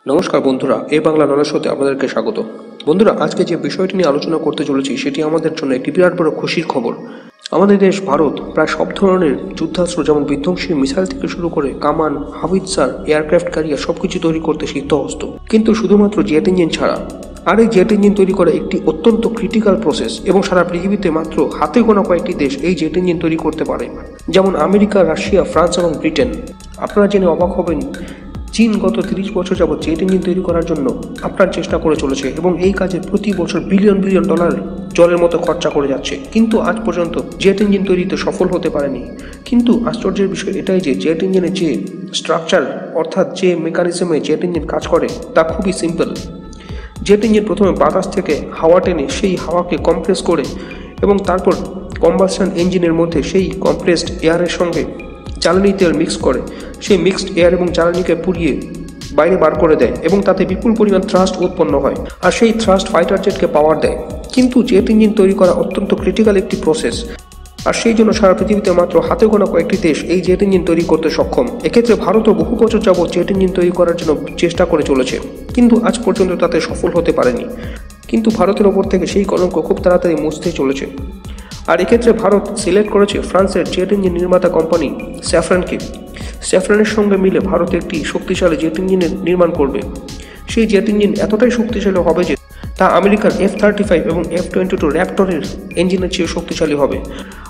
নমস্কার বন্ধুরা, এই বাংলা নলেজ শোতে আপনাদেরকে স্বাগত। বন্ধুরা, আজকে যে বিষয়টি নিয়ে আলোচনা করতে চলেছি সেটি আমাদের জন্য একটি বিরাট বড় খুশির খবর। আমাদের দেশ ভারত প্রায় সব ধরনের যুদ্ধাস্ত্র যেমন বিধ্বংসী মিসাইল থেকে শুরু করে কামান, হাউইটজার, এয়ারক্রাফট ক্যারিয়ার সবকিছু তৈরি করতে সিদ্ধহস্ত, কিন্তু শুধুমাত্র জেট ইঞ্জিন ছাড়া। আর এই জেট ইঞ্জিন তৈরি করা একটি অত্যন্ত ক্রিটিক্যাল প্রসেস এবং সারা পৃথিবীতে মাত্র হাতে গোনা কয়েকটি দেশ এই জেট ইঞ্জিন তৈরি করতে পারে, যেমন আমেরিকা, রাশিয়া, ফ্রান্স এবং ব্রিটেন। আপনারা জেনে অবাক হবেন, চীন গত 30 বছর যাবৎ জেট ইঞ্জিন তৈরি করার জন্য আপ্রাণ চেষ্টা করে চলেছে এবং এই কাজে প্রতি বছর বিলিয়ন বিলিয়ন ডলার জলের মতো খরচা করে যাচ্ছে, কিন্তু আজ পর্যন্ত জেট ইঞ্জিন তৈরিতে সফল হতে পারেনি। কিন্তু আশ্চর্যের বিষয় এটাই যে জেট ইঞ্জিনের যে স্ট্রাকচার অর্থাৎ যে মেকানিজমে জেট ইঞ্জিন কাজ করে তা খুবই সিম্পল। জেট ইঞ্জিন প্রথমে বাতাস থেকে হাওয়া টেনে সেই হাওয়াকে কম্প্রেস করে এবং তারপর কম্বাসশন ইঞ্জিনের মধ্যে সেই কম্প্রেসড এয়ারের সঙ্গে জ্বালানি তেল মিক্স করে সেই মিক্সড এয়ার এবং জ্বালানিকে পুড়িয়ে বাইরে বার করে দেয় এবং তাতে বিপুল পরিমাণ থ্রাস্ট উৎপন্ন হয়, আর সেই থ্রাস্ট ফাইটার জেটকে পাওয়ার দেয়। কিন্তু জেট ইঞ্জিন তৈরি করা অত্যন্ত ক্রিটিক্যাল একটি প্রসেস, আর সেই জন্য সারা পৃথিবীতে মাত্র হাতে গোনা কয়েকটি দেশ এই জেট ইঞ্জিন তৈরি করতে সক্ষম। এক্ষেত্রে ভারতও বহু বছর যাবৎ জেট ইঞ্জিন তৈরি করার জন্য চেষ্টা করে চলেছে, কিন্তু আজ পর্যন্ত তাতে সফল হতে পারেনি। কিন্তু ভারতের ওপর থেকে সেই কলঙ্ক খুব তাড়াতাড়ি মুছতে চলেছে। আর এক্ষেত্রে ভারত সিলেক্ট করেছে ফ্রান্সের জেট ইঞ্জিন নির্মাতা কোম্পানি স্যাফরানকে। স্যাফরানের সঙ্গে মিলে ভারত একটি শক্তিশালী জেট ইঞ্জিনের নির্মাণ করবে। সেই জেট ইঞ্জিন এতটাই শক্তিশালী হবে যে তা আমেরিকার F-35 এবং F-22 র্যাপটরের ইঞ্জিনের চেয়ে শক্তিশালী হবে।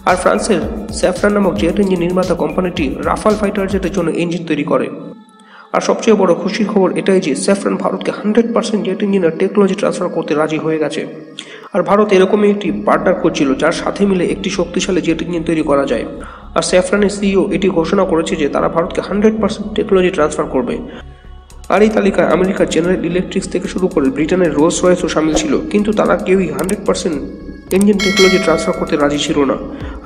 আর ফ্রান্সের স্যাফরান নামক জেট ইঞ্জিন নির্মাতা কোম্পানিটি রাফাল ফাইটার জেটের জন্য ইঞ্জিন তৈরি করে। আর সবচেয়ে বড় খুশির খবর এটাই যে স্যাফরান ভারতকে 100% জেট ইঞ্জিনের টেকনোলজি ট্রান্সফার করতে রাজি হয়ে গেছে। আর ভারত এরকমই একটি পার্টনার করছিল যার সাথে মিলে একটি শক্তিশালী জেট ইঞ্জিন তৈরি করা যায়। আর স্যাফরানের সিইও এটি ঘোষণা করেছে যে তারা ভারতকে 100% টেকনোলজি ট্রান্সফার করবে। আর এই তালিকায় আমেরিকার জেনারেল ইলেকট্রিক্স থেকে শুরু করে ব্রিটেনের রোলস রয়েসও সামিল ছিল, কিন্তু তারা কেউই 100% ইঞ্জিন টেকনোলজি ট্রান্সফার করতে রাজি ছিল না।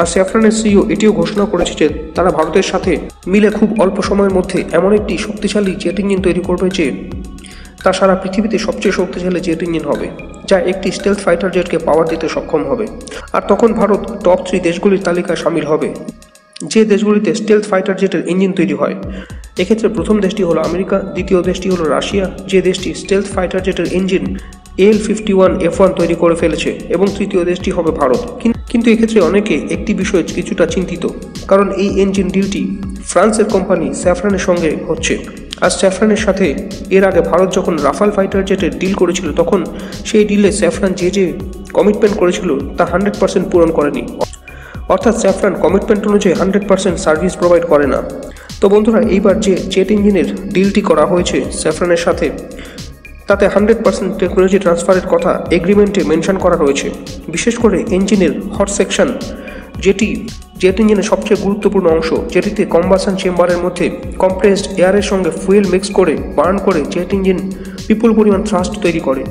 আর স্যাফরানের সিইও এটিও ঘোষণা করেছে যে তারা ভারতের সাথে মিলে খুব অল্প সময়ের মধ্যে এমন একটি শক্তিশালী জেট ইঞ্জিন তৈরি করবে যে তা সারা পৃথিবীতে সবচেয়ে শক্তিশালী জেট ইঞ্জিন হবে, যা একটি স্টেলথ ফাইটার জেটকে পাওয়ার দিতে সক্ষম হবে। আর তখন ভারত টপ 3 দেশগুলির তালিকায় সামিল হবে যে দেশগুলিতে স্টেলথ ফাইটার জেটের ইঞ্জিন তৈরি হয়। এক্ষেত্রে প্রথম দেশটি হলো আমেরিকা, দ্বিতীয় দেশটি হলো রাশিয়া, যে দেশটি স্টেলথ ফাইটার জেটের ইঞ্জিন AL-51F1 তৈরি করে ফেলেছে, এবং তৃতীয় দেশটি হবে ভারত। কিন্তু এক্ষেত্রে অনেকে একটি বিষয়ে কিছুটা চিন্তিত, কারণ এই ইঞ্জিন ডিলটি ফ্রান্সের কোম্পানি স্যাফরানের সঙ্গে হচ্ছে। আর স্যাফরানের সাথে এর আগে ভারত যখন রাফাল ফাইটার জেটের ডিল করেছিল তখন সেই ডিলে স্যাফরান যে কমিটমেন্ট করেছিল তা 100% পূরণ করেনি, অর্থাৎ স্যাফরান কমিটমেন্ট অনুযায়ী 100% সার্ভিস প্রোভাইড করে না। তো বন্ধুরা, এইবার যে জেট ইঞ্জিনের ডিলটি করা হয়েছে স্যাফরানের সাথে তাতে 100% টেকনোলজি ট্রান্সফারের কথা এগ্রিমেন্টে মেনশন করা রয়েছে। বিশেষ করে ইঞ্জিনের হট সেকশন, যেটি জেট ইঞ্জিনের সবচেয়ে গুরুত্বপূর্ণ অংশ, যেটিতে কম্বাসন চেম্বারের মধ্যে কম্প্রেসড এয়ারের সঙ্গে ফুয়েল মিক্স করে বার্ন করে জেট ইঞ্জিন বিপুল পরিমাণ থ্রাস্ট তৈরি করে।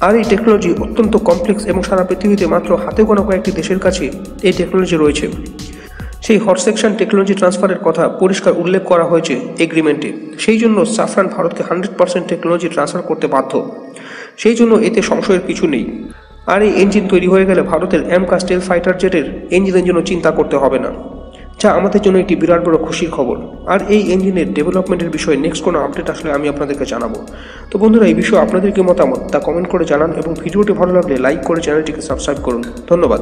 আর এই টেকনোলজি অত্যন্ত কমপ্লেক্স এবং সারা পৃথিবীতে মাত্র হাতে গোনা কয়েকটি দেশের কাছে এই টেকনোলজি রয়েছে। সেই হট সেকশন টেকনোলজি ট্রান্সফারের কথা পরিষ্কার উল্লেখ করা হয়েছে এগ্রিমেন্টে। সেই জন্য স্যাফরান ভারতকে 100% টেকনোলজি ট্রান্সফার করতে বাধ্য। সেই জন্য এতে সংশয়ের কিছু নেই। আর এই ইঞ্জিন তৈরি হয়ে গেলে ভারতের AMCA স্টেলথ ফাইটার জেটের ইঞ্জিনের জন্য চিন্তা করতে হবে না, যা আমাদের জন্য একটি বিরাট বড় খুশির খবর। আর এই ইঞ্জিনের ডেভেলপমেন্টের বিষয়ে নেক্সট কোনো আপডেট আসলে আমি আপনাদেরকে জানাবো। তো বন্ধুরা, এই বিষয়ে আপনাদের কি মতামত তা কমেন্ট করে জানান, এবং ভিডিওটি ভালো লাগলে লাইক করে চ্যানেলটিকে সাবস্ক্রাইব করুন। ধন্যবাদ।